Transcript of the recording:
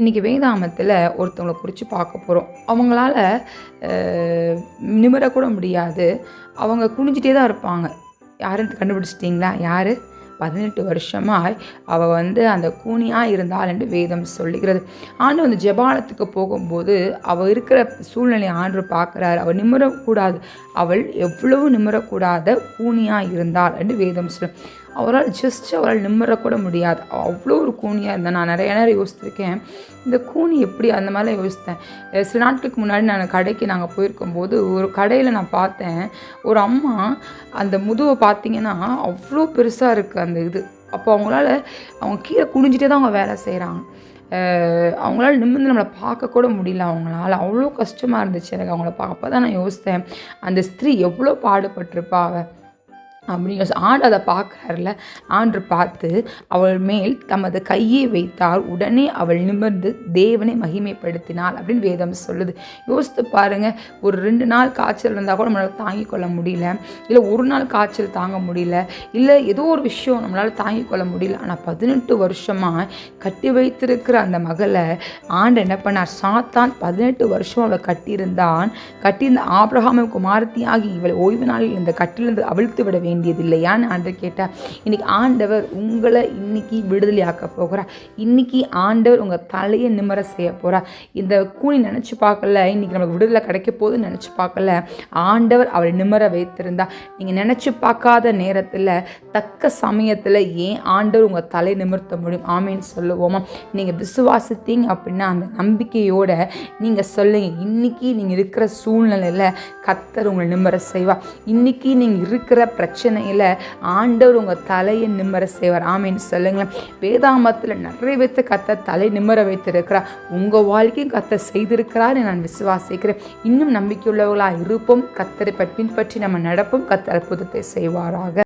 இன்றைக்கி வேதாமத்தில் ஒருத்தவங்களை குறித்து பார்க்க போகிறோம். அவங்களால நிமிரக்கூட முடியாது. அவங்க குனிஞ்சிட்டே தான் இருப்பாங்க. யாருன்னு கண்டுபிடிச்சிட்டிங்களா? யார்? 18 வருஷமாய் அவள் அந்த கூனியாக இருந்தாள் என்று வேதம் சொல்லுகிறது. ஆண்டு அந்த ஜெபாலத்துக்கு போகும்போது அவள் இருக்கிற சூழ்நிலையை ஆண்டு பார்க்குறாரு. அவள் நிமிரக்கூடாது, அவள் எவ்வளவு நிமிரக்கூடாத கூனியாக இருந்தாள் என்று வேதம் சொல்லும். அவரால் நிமிரக்கூட முடியாது, அவ்வளோ ஒரு கூனியாக இருந்தேன். நான் நிறைய நேரம் யோசிச்சிருக்கேன், இந்த கூனி எப்படி அந்த மாதிரிலாம் யோசித்தேன். சில நாட்களுக்கு முன்னாடி நான் கடைக்கு நாங்கள் போயிருக்கும்போது ஒரு கடையில் நான் பார்த்தேன், ஒரு அம்மா அந்த முதுவை பார்த்திங்கன்னா அவ்வளோ பெருசாக இருக்குது அந்த இது. அப்போ அவங்க கீழே குனிஞ்சிட்டே தான் அவங்க வேலை செய்கிறாங்க. அவங்களால நிமிர்ந்து நம்மளை பார்க்கக்கூட முடியல. அவங்களால அவ்வளோ கஷ்டமாக இருந்துச்சு எனக்கு அவங்கள அப்போ தான் நான் யோசித்தேன், அந்த ஸ்திரீ எவ்வளோ பாடுபட்டிருப்பா அவள் அப்படின்னு ஆண்டு அதை பார்க்குறாருல. ஆண்டு பார்த்து அவள் மேல் தமது கையை வைத்தார், உடனே அவள் நிமிர்ந்து தேவனை மகிமைப்படுத்தினாள் அப்படின்னு வேதம் சொல்லுது. யோசித்து பாருங்கள், ஒரு 2 நாள் காய்ச்சல் இருந்தால் கூட நம்மளால் தாங்கிக் கொள்ள முடியல, இல்லை ஒரு நாள் காய்ச்சல் தாங்க முடியல, இல்லை ஏதோ ஒரு விஷயம் நம்மளால் தாங்கிக் கொள்ள முடியல. ஆனால் 18 வருஷமாக கட்டி வைத்திருக்கிற அந்த மகளை ஆண்டு என்ன பண்ணார்? சாத்தான் 18 வருஷம் அவளை கட்டியிருந்த ஆபிரகாமை குமாரத்தியாகி இவளை ஓய்வு நாளில் இந்த கட்டிலிருந்து அவிழ்த்து விட வேண்டியது இல்லையான்னு ஆண்டவர் கேட்டார். இன்னைக்கு ஆண்டவர் உங்களை இன்னைக்கு விடுதலையாக்க போகிறார். இன்னைக்கு ஆண்டவர் உங்கள் தலையை நிமிர செய்ய போகிறார். இந்த கூனி நினச்சி பார்க்கல, இன்னைக்கு நமக்கு விடுதலை கிடைக்க போதுன்னு நினச்சி பார்க்கல. ஆண்டவர் அவளை நிமிர வைத்திருந்தா. நீங்கள் நினச்சி பார்க்காத நேரத்தில் தக்க சமயத்தில் ஏன் ஆண்டவர் உங்கள் தலை நிமிர்த்த முடியும்? ஆமேன்னு சொல்லுவோமா? நீங்கள் விசுவாசித்தீங்க அப்படின்னா அந்த நம்பிக்கையோட நீங்கள் சொல்லுங்க, இன்னைக்கு நீங்கள் இருக்கிற சூழ்நிலையில் கர்த்தர் உங்களை நிமிர செய்வார். இன்னைக்கு நீங்கள் இருக்கிற பிரச்சனையில் ஆண்டவர் உங்கள் தலையை நிமிர செய்வார். ஆமேன்னு சொல்லுங்களேன். வேதாமத்தில் நிறைய வைத்து கர்த்தர் தலை நிமிர வைத்திருக்கிறார். உங்கள் வாழ்க்கையும் கர்த்தர் செய்திருக்கிறார் நான் விசுவாசிக்கிறேன். இன்னும் நம்பிக்கையுள்ளவர்களாக இருப்போம். கர்த்தரை பின்பற்றி நம்ம நடப்போம். கர்த்தர் அற்புதத்தை செய்வாராக.